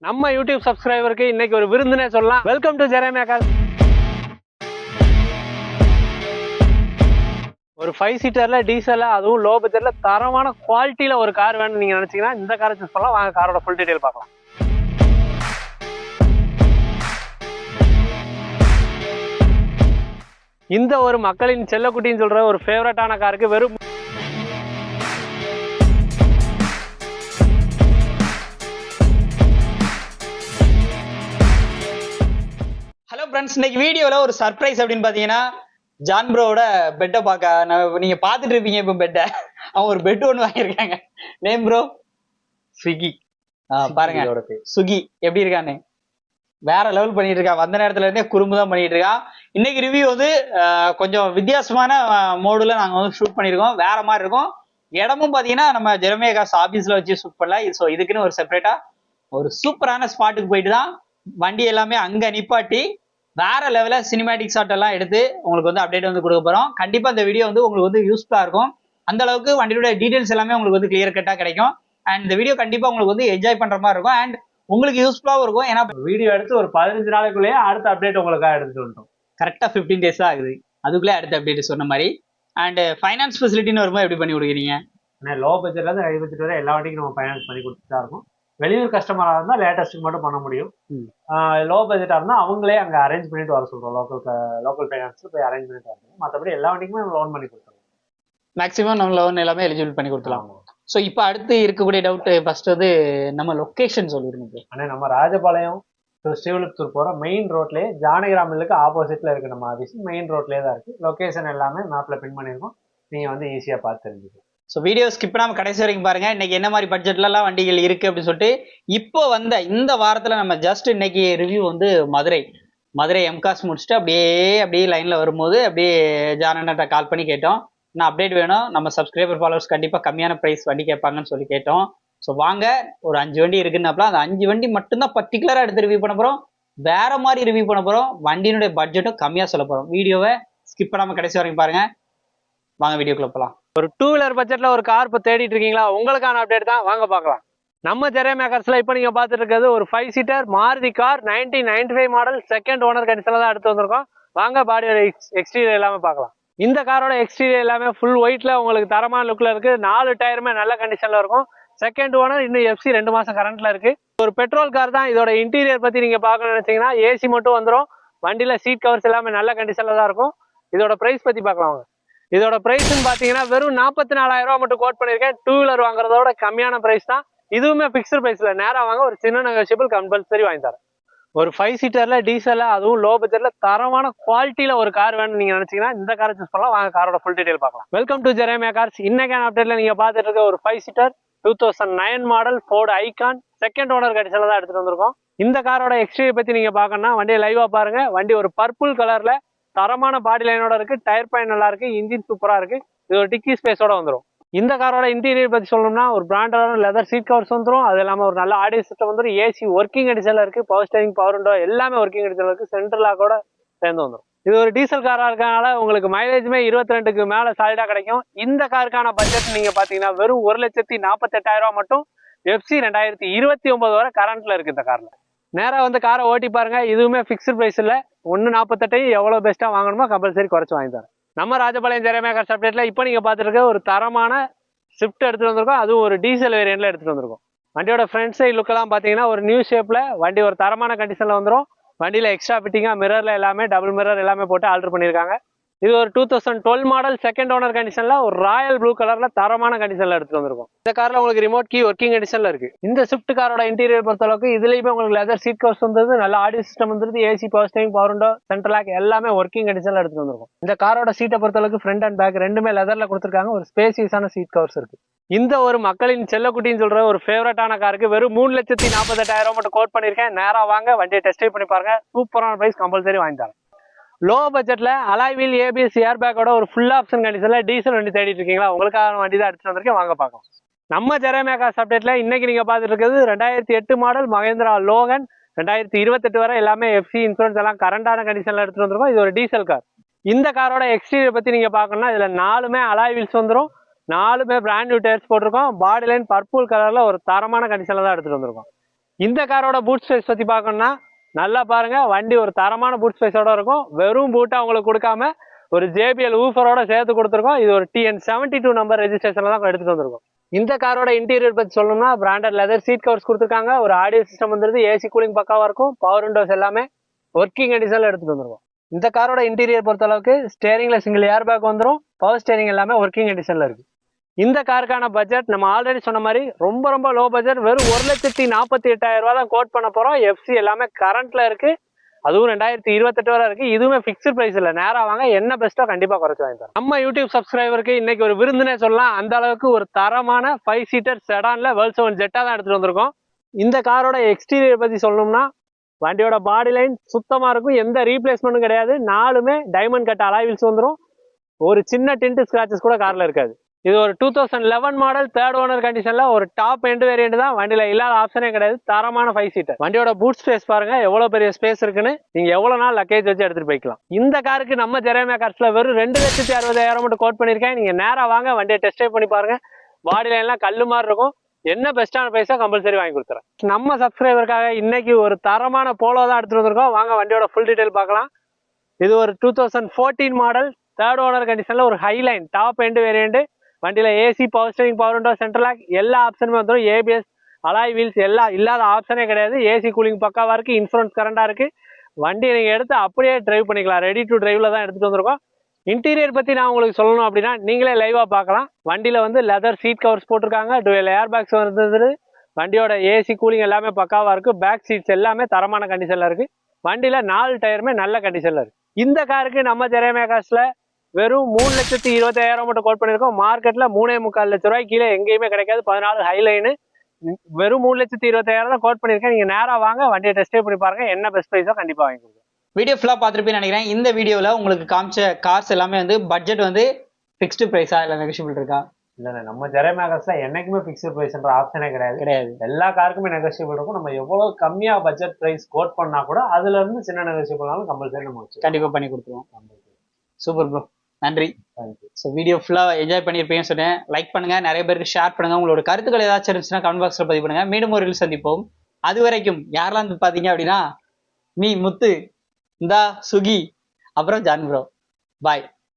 நம்ம யூடியூப் சப்ஸ்கிரைபருக்கு இன்னைக்கு ஒரு விருந்துனே சொல்லலாம். Welcome to Jeremiah cars. ஒரு 5 சீட்டர்ல டீசல்ல அதுவும் லோ பட்ஜெட்ல தரமான குவாலிட்டியில ஒரு கார் வேணும்னு நீங்க நினைச்சீங்கன்னா இந்த காரை சூஸ் பண்ணலாம். வாங்க காரோட ஃபுல் டீடைல் பார்க்கலாம். இந்த ஒரு மக்களின் செல்லக்குட்டின்னு சொல்ற ஒரு ஃபேவரட்டான காருக்கு வெறும் ஹலோ ஃப்ரெண்ட்ஸ், இன்னைக்கு வீடியோல ஒரு சர்ப்ரைஸ் அப்படின்னு பாத்தீங்கன்னா ஜான் ப்ரோவோட பெட்டை பார்க்க நீங்க பாத்துட்டு இருப்பீங்க. இப்போ பெட்டை அவங்க ஒரு பெட் ஒன்று வாங்கியிருக்காங்க. Name bro Swiggy. பாருங்க சுகி எப்படி இருக்கான்னு வேற லெவல் பண்ணிட்டு இருக்கா. வந்த நேரத்துல இருந்தே குறும்பு தான் பண்ணிட்டு இருக்கான். இன்னைக்கு ரிவ்யூ வந்து கொஞ்சம் வித்தியாசமான மோடுல நாங்க வந்து ஷூட் பண்ணிருக்கோம். வேற மாதிரி இருக்கும். இடமும் பாத்தீங்கன்னா நம்ம ஜெரேமியா கார்ஸ் ஆபீஸ்ல வச்சு ஷூட் பண்ணல. ஸோ இதுக்குன்னு ஒரு செப்பரேட்டா ஒரு சூப்பரான ஸ்பாட்டுக்கு போயிட்டு தான் வண்டி எல்லாமே அங்க நிப்பாட்டி வேற லெவல சினிமேட்டிக் ஷாட் எல்லாம் எடுத்து உங்களுக்கு வந்து அப்டேட் வந்து கொடுக்க போறோம். கண்டிப்பா இந்த வீடியோ வந்து உங்களுக்கு வந்து யூஸ்ஃபுல்லா இருக்கும். அந்த அளவுக்கு வண்டியோட டீடைல்ஸ் எல்லாமே உங்களுக்கு வந்து கிளியர் கட்டா கிடைக்கும். அண்ட் இந்த வீடியோ கண்டிப்பா உங்களுக்கு வந்து என்ஜாய் பண்ற மாதிரி இருக்கும். அண்ட் உங்களுக்கு யூஸ்ஃபுல்லாவும் இருக்கும். ஏன்னா வீடியோ எடுத்து ஒரு 15 நாளைக்குள்ளேயே அடுத்த அப்டேட் உங்களுக்காக எடுத்துட்டு வந்துட்டோம். கரெக்டா 15 days தான் ஆகுது. அதுக்குள்ளே அடுத்த அப்டேட் சொன்ன மாதிரி. அண்ட் ஃபைனான்ஸ் ஃபெசிலிட்டின்னு வரும்போது எப்படி பண்ணி கொடுக்குறீங்க? லோ பட்ஜெட்ல இருந்து ஹை பட்ஜெட் வரை எல்லா வண்டிக்கும் நம்ம ஃபைனான்ஸ் பண்ணி கொடுத்துட்டு தான் இருக்கும். வெளியூர் கஸ்டமராக இருந்தால் லேட்டஸ்ட்டுக்கு மட்டும் பண்ண முடியும். லோ பட்ஜெட்டாக இருந்தால் அவங்களே அங்கே அரேஞ்ச் பண்ணிட்டு வர சொல்கிறோம். லோக்கல் ஃபைனான்ஸில் போய் அரேஞ்ச் பண்ணிட்டு வரணும். மற்றபடி எல்லா வண்டிக்குமே நம்ம லோன் பண்ணி கொடுத்துருவோம். மேக்ஸிமம் நம்ம லோன் எல்லாமே எலிஜிபிள் பண்ணி கொடுத்துலாம். ஸோ இப்போ அடுத்து இருக்கக்கூடிய டவுட் ஃபர்ஸ்ட் வந்து நம்ம லொக்கேஷன் சொல்லிருங்க. ஆனால் நம்ம ராஜபாளையம் ஸ்ரீவில்லிபுத்தூர் போகிற மெயின் ரோட்லேயே ஜானகிராம் மில்லுக்கு ஆப்போசிட்டில் இருக்குது நம்ம ஆஃபீஸ். மெயின் ரோட்லேயே தான் இருக்குது. லொக்கேஷன் எல்லாமே மேப்பில் பின் பண்ணியிருக்கோம். நீங்கள் வந்து ஈஸியாக பார்த்து தெரிஞ்சுக்கலாம். ஸோ வீடியோ ஸ்கிப் பண்ணாமல் கடைசி வரைக்கும் பாருங்க. இன்னைக்கு என்ன மாதிரி பட்ஜெட்லலாம் வண்டிகள் இருக்கு அப்படின்னு சொல்லிட்டு இப்போ வந்த இந்த வாரத்தில் நம்ம ஜஸ்ட் இன்னைக்கு ரிவ்யூ வந்து மதுரை எம்காஸ் முடிச்சுட்டு அப்படியே லைனில் வரும்போது அப்படியே ஜானகிட்ட கால் பண்ணி கேட்டோம். நான் அப்டேட் வேணும், நம்ம சப்ஸ்கிரைபர் ஃபாலோவர்ஸ் கண்டிப்பாக கம்மியான ப்ரைஸ் வண்டி கேட்பாங்கன்னு சொல்லி கேட்டோம். ஸோ வாங்க ஒரு 5 வண்டி இருக்குன்னாப்ல அந்த 5 வண்டி மட்டும்தான் பர்டிகுலராக எடுத்து ரிவ்யூ பண்ண போகிறோம். வேற மாதிரி ரிவ்யூ பண்ண போகிறோம். வண்டியினுடைய பட்ஜெட்டும் கம்மியாக சொல்ல போகிறோம். வீடியோவை ஸ்கிப் பண்ணாமல் கடைசி வரைக்கும் பாருங்க. வாங்க வீடியோக்குள்ள போகலாம். ஒரு 2 வீலர் பட்ஜெட்ல ஒரு கார் இப்போ தேடிட்டு இருக்கீங்களா? உங்களுக்கான அப்டேட் தான். வாங்க பார்க்கலாம். நம்ம ஜெரேமியா கார்ஸ்ல இப்போ நீங்க பார்த்துட்டு இருக்கிறது ஒரு 5 seater Maruti car 1995 model second owner கண்டிஷன்ல தான் எடுத்து வந்திருக்கோம். வாங்க பாடியோட எக்ஸ்டீரியர் எல்லாமே பார்க்கலாம். இந்த காரோட எக்ஸ்டீரியர் எல்லாமே ஃபுல் ஒயிட்ல உங்களுக்கு தரமான லுக்ல இருக்கு. 4 டயருமே நல்ல கண்டிஷன்ல இருக்கும். செகண்ட் ஓனர் இன்னும் எஃப்சி 2 மாசம் கரண்ட்ல இருக்கு. ஒரு பெட்ரோல் கார் தான். இதோட இன்டீரியர் பத்தி நீங்க பார்க்கணும்னு நினைச்சீங்கன்னா ஏசி மட்டும் வந்துடும். வண்டியில சீட் கவர்ஸ் எல்லாமே நல்ல கண்டிஷன்ல தான் இருக்கும். இதோட பிரைஸ் பத்தி பார்க்கலாம். இதோட பிரைஸ்ன்னு பாத்தீங்கன்னா வெறும் 44,000 ரூபாய் மட்டும் கோட் பண்ணிருக்கேன். 2 வீலர் வாங்குறதோட கம்மியான பிரைஸ் தான். இதுவுமே பிக்ஸ்டு பிரைஸ்ல நேரா வாங்க ஒரு சின்ன நெகோஷியபிள் கம்பல்சரி வாங்கி தரேன். ஒரு 5 சீட்டர்ல டீசல்ல அதுவும் லோ பட்ஜெட்ல தரமான குவாலிட்டியில ஒரு கார் வேணும்னு நீங்க நினைச்சீங்கன்னா இந்த காரை சூஸ் பண்ணலாம். வாங்க காரோட ஃபுல் டீடைல் பார்க்கலாம். Welcome to Jeremiah cars. இன்னைக்கான அப்டேட்ல நீங்க பார்த்துட்டு இருக்க ஒரு 5 seater 2009 model Ford icon second owner கண்டிஷன்ல தான் எடுத்துட்டு வந்திருக்கோம். இந்த காரோட எக்ஸ்டீரியர் பத்தி நீங்க பார்க்கணும்னா வண்டியை லைவா பாருங்க. வண்டி ஒரு பர்பிள் கலர்ல தரமான பாடி லைனோட இருக்கு. டயர் பாயிண்ட் நல்லா இருக்கு. இன்ஜின் சூப்பரா இருக்கு. இது ஒரு டிக்கி ஸ்பேஸோட வந்துடும். இந்த காரோட இன்டீரியர் பத்தி சொல்லணும்னா ஒரு பிராண்டடான லெதர் சீட் கவர்ஸ் வந்துடும். அது இல்லாம ஒரு நல்ல ஆடியோ சிஸ்டம் வந்துடும். ஏசி ஒர்க்கிங் கண்டிஷன்ல இருக்கு. பவர் ஸ்டேரிங், பவர் விண்டோ எல்லாமே ஒர்க்கிங் கண்டிஷன்ல இருக்கு. சென்ட்ரல் லாக்கோட சேர்ந்து வந்துடும். இது ஒரு டீசல் காரா இருக்கனால உங்களுக்கு மைலேஜுமே 22க்கு மேல சாலிடா கிடைக்கும். இந்த காருக்கான பட்ஜெட் நீங்க பாத்தீங்கன்னா வெறும் 1,48,000 ரூபாய் மட்டும். எஃப்சி 2029 வரை கரண்ட்ல இருக்கு. இந்த கார்ல நேரா வந்து காரை ஓட்டி பாருங்க. இதுவுமே பிக்ஸ்டு பிரைஸ் இல்ல. 1,48 எவ்வளவு பெஸ்டா வாங்கணுமோ கம்பல்சரி குறைச்சு வாங்கி தரேன். நம்ம ராஜபாளையம் ஜெரேமியா கார்ஸ் அப்டேட்ல இப்போ நீங்க பாத்துருக்க ஒரு தரமான ஸ்விஃப்ட் எடுத்துட்டு வந்திருக்கோம். அதுவும் ஒரு டீசல் வேரியன்ட்ல எடுத்துட்டு வந்திருக்கோம். வண்டியோட ஃப்ரண்ட் சைடு லுக் எல்லாம் பாத்தீங்கன்னா ஒரு நியூ ஷேப்ல வண்டி ஒரு தரமான கண்டிஷன்ல வந்துடும். வண்டியில எக்ஸ்ட்ரா ஃபிட்டிங்கா மிரர்ல எல்லாமே டபுள் மிரர் எல்லாமே போட்டு ஆல்டர் பண்ணிருக்காங்க. இது ஒரு 2012 மாடல் செகண்ட் ஓனர் கண்டிஷன்ல ஒரு ராயல் ப்ளூ கலர்ல தரமான கண்டிஷன்ல எடுத்துட்டு வந்திருக்கும். இந்த கார்ல உங்களுக்கு ரிமோட் கீ ஒர்க்கிங் கண்டிஷன்ல இருக்கு. இந்த ஸ்விஃப்ட் காரோட இன்டீரியர் பொறுத்த அளவுக்கு இதுலயுமே உங்களுக்கு லெதர் சீட் கவர்ஸ் வந்தது, நல்ல ஆடியோ சிஸ்டம் வந்துருது. AC, power steering, power window, central lock எல்லாமே ஒர்க்கிங் கண்டிஷன்ல எடுத்துட்டு வந்திருக்கும். இந்த காரோட சீட்டை பொறுத்த அளவுக்கு ஃப்ரண்ட் அண்ட் பேக் ரெண்டுமே லெதர்ல கொடுத்துருக்காங்க. ஒரு ஸ்பேசியஸான சீட் கவர்ஸ் இருக்கு. இந்த ஒரு மக்களின் செல்லக்குட்டின்னு சொல்ற ஒரு ஃபேவரட்டான காருக்கு வெறும் 3,48,000 மட்டும் கோட் பண்ணிருக்கேன். நேரா வாங்க வண்டியை டெஸ்ட் ட்ரைவ் பண்ணி பாருங்க. சூப்பரான பிரைஸ் கம்பல்சரி வாங்கி தரேன். லோ பட்ஜெட்ல அலாய் வீல், ஏபிஎஸ், ஏர் பேக்கோட ஒரு ஃபுல் ஆப்ஷன் கண்டிஷன்ல டீசல் வண்டி தேடிட்டு இருக்கீங்களா? உங்களுக்கான வண்டி தான் எடுத்துட்டு வந்திருக்கேன். வாங்க பார்க்கலாம். நம்ம ஜெரேமியா கார்ஸ் அப்டேட்ல இன்னைக்கு நீங்க பார்த்துட்டு இருக்கிறது 2008 மாடல் மகேந்திரா லோகன் 2028 வரை எல்லாமே எஃப்சி இன்சூரன்ஸ் எல்லாம் கரண்டான கண்டிஷன்ல எடுத்துட்டு வந்திருக்கோம். இது ஒரு டீசல் கார். இந்த காரோட எக்ஸ்டீரியர் பத்தி நீங்க பார்க்கணும்னா இதுல 4மே அலாய் வீல்ஸ் வந்துடும். 4மே பிராண்ட் நியூ டயர்ஸ் போட்டிருக்கோம். பாடி லைன் பர்பிள் கலர்ல ஒரு தரமான கண்டிஷன்ல தான் எடுத்துட்டு வந்திருக்கோம். இந்த காரோட பூட் ஸ்பேஸ் பத்தி பார்க்கணும்னா நல்லா பாருங்க, வண்டி ஒரு தரமான பூட் ஸ்பேஸோட இருக்கும். வெறும் பூட்டை அவங்களுக்கு கொடுக்காம ஒரு JBL ஊஃபரோட சேர்த்து கொடுத்துருக்கோம். இது ஒரு TN72 நம்பர் ரெஜிஸ்ட்ரேஷன்ல தான் எடுத்துட்டு வந்திருக்கோம். இந்த காரோட இன்டீரியர் பத்தி சொல்லணும்னா பிராண்டட் லெதர் சீட் கவர்ஸ் கொடுத்துருக்காங்க. ஒரு ஆடியோ சிஸ்டம் வந்துருது, ஏசி கூலிங் பக்காவா இருக்கும். பவர் விண்டோஸ் எல்லாமே ஒர்க்கிங் கண்டிஷன்ல எடுத்துட்டு வந்துருக்கோம். இந்த காரோட இன்டீரியர் பொறுத்த அளவுக்கு ஸ்டேரிங்ல சிங்கிள் ஏர் பேக் வந்துடும். பவர் ஸ்டேரிங் எல்லாமே ஒர்க்கிங் கண்டிஷன்ல இருக்கு. இந்த காருக்கான பட்ஜெட் நம்ம ஆல்ரெடி சொன்ன மாதிரி ரொம்ப லோ பட்ஜெட், வெறும் 1,48,000 ரூபா தான் கோட் பண்ண போறோம். FC எல்லாமே கரண்ட்ல இருக்கு, அதுவும் 2028 வரை இருக்கு. இதுவுமே பிக்ஸ்ட் பிரைஸ் இல்ல, நேரா வாங்க, என்ன பெஸ்ட்டோ கண்டிப்பா குறைச்சு வாங்கி தரோம். நம்ம யூடியூப் சப்ஸ்கிரைபருக்கு இன்னைக்கு ஒரு விருந்துனே சொல்லலாம். அந்த அளவுக்கு ஒரு தரமான 5 சீட்டர் செடான்ல வேர்ல்ட் 7 ஜெட்டா தான் எடுத்துட்டு வந்திருக்கோம். இந்த காரோட எக்ஸ்டீரியர் பத்தி சொல்லணும்னா வண்டியோட பாடி லைன் சுத்தமா இருக்கும், எந்த ரீப்ளேஸ்மெண்ட்டும் கிடையாது. 4மே டைமண்ட் கட் அலாய் வீல்ஸ் வந்துடும். ஒரு சின்ன டிண்ட் ஸ்கிராச்சஸ் கூட கார்ல இருக்காது. இது ஒரு 2011 மாடல் 3rd ஓனர் கண்டிஷன்ல ஒரு டாப் எண்ட் வேரியன்ட் தான். வண்டியில இல்லாத ஆப்ஷனே கிடையாது, தரமான 5 சீட்டர். வண்டியோட பூட் ஸ்பேஸ் பாருங்க எவ்வளவு பெரிய ஸ்பேஸ் இருக்குன்னு. நீங்க எவ்வளவு நாள் லக்கேஜ் வச்சு எடுத்துட்டு போய்க்கலாம். இந்த காருக்கு நம்ம ஜெரேமியா கார்ஸ்ல வெறும் 2,60,000 மட்டும் கோட் பண்ணிருக்கேன். நீங்க நேரா வாங்க, வண்டியை டெஸ்ட் ட்ரைவ் பண்ணி பாருங்க. பாடி லைன்லாம் கல்லு மாதிரி இருக்கும். என்ன பெஸ்டான பிரைஸா கம்பல்சரி வாங்கி கொடுத்துறேன். நம்ம சப்ஸ்கிரைபருக்காக இன்னைக்கு ஒரு தரமான போலோ தான் எடுத்துட்டு வந்திருக்கோம். வாங்க வண்டியோட ஃபுல் டீடைல் பார்க்கலாம். இது ஒரு 2014 மாடல் 3rd ஓனர் கண்டிஷன்ல ஒரு ஹைலைன் டாப் எண்ட் வேரியன்ட். வண்டியில AC, power steering, power window, central lock எல்லா ஆப்ஷனுமே வந்துடும். ABS, அலாய் வீல்ஸ் எல்லாம் இல்லாத ஆப்ஷனே கிடையாது. ஏசி கூலிங் பக்காவா இருக்கு, இன்சூரன்ஸ் கரண்டா இருக்கு. வண்டியை நீங்க எடுத்து அப்படியே டிரைவ் பண்ணிக்கலாம். ரெடி டு டிரைவ்ல தான் எடுத்துட்டு வந்திருக்கோம். இன்டீரியர் பத்தி நான் உங்களுக்கு சொல்லணும் அப்படின்னா நீங்களே லைவா பார்க்கலாம். வண்டியில வந்து லெதர் சீட் கவர்ஸ் போட்டிருக்காங்க, டுவெல் ஏர் பேக்ஸ் வந்துருது. வண்டியோட ஏசி கூலிங் எல்லாமே பக்காவா இருக்கு. பேக் சீட்ஸ் எல்லாமே தரமான கண்டிஷன்ல இருக்கு. வண்டியில 4 டயருமே நல்ல கண்டிஷன்ல இருக்கு. இந்த காருக்கு நம்ம ஜெரேமியா கார்ஸ்ல வெறும் 3,20,000 மட்டும் கோட் பண்ணிருக்கோம். மார்க்கெட்ல 3,45 லட்சம் ரூபாய் கீழே எங்கேயுமே கிடைக்காது. 14 ஹைலைனு வெறும் 3,20,000 தான் கோட் பண்ணிருக்கேன். நீங்க நேரா வாங்க, வண்டியை டெஸ்ட் ட்ரைவ் பண்ணி பாருங்க, என்ன பெஸ்ட் பிரைஸோ கண்டிப்பா வாங்கி கொடுங்க. வீடியோ ஃபுல்லா பார்த்துருப்பேன்னு நினைக்கிறேன். இந்த வீடியோல உங்களுக்கு காமிச்ச கார்ஸ் எல்லாமே வந்து பட்ஜெட் வந்து ஃபிக்ஸ்டு பிரைஸா இல்ல நெகோஷியபிள் இருக்கா? இல்ல நம்ம ஜெரேமியா கார்ஸ்ல என்னைக்குமே பிக்ஸ்ட் பிரைஸ்ன்ற ஆப்ஷனே கிடையாது. எல்லா காருக்குமே நெகோஷியபிள் இருக்கும். நம்ம எவ்வளவு கம்மியா பட்ஜெட் பிரைஸ் கோட் பண்ணா கூட அதுல இருந்து சின்ன நெகோஷியபிள்னாலும் கம்பல்சரி நம்ம கண்டிப்பா பண்ணி கொடுத்துருவோம். சூப்பர் ப்ரோ, நன்றி. ஸோ வீடியோ ஃபுல்லாக என்ஜாய் பண்ணியிருப்பீங்கன்னு சொன்னேன். லைக் பண்ணுங்க, நிறைய பேருக்கு ஷேர் பண்ணுங்க. உங்களோட கருத்துக்கள் ஏதாச்சும் இருந்துச்சுன்னா கமெண்ட் பாக்ஸில் பதிவு பண்ணுங்க. மீண்டும் ஒரு ரீல் சந்திப்போம். அது வரைக்கும் யாரெல்லாம் பார்த்தீங்க அப்படின்னா, மீ முத்து, இந்தா சுகி, அப்புறம் ஜான் ப்ரோ, பாய்.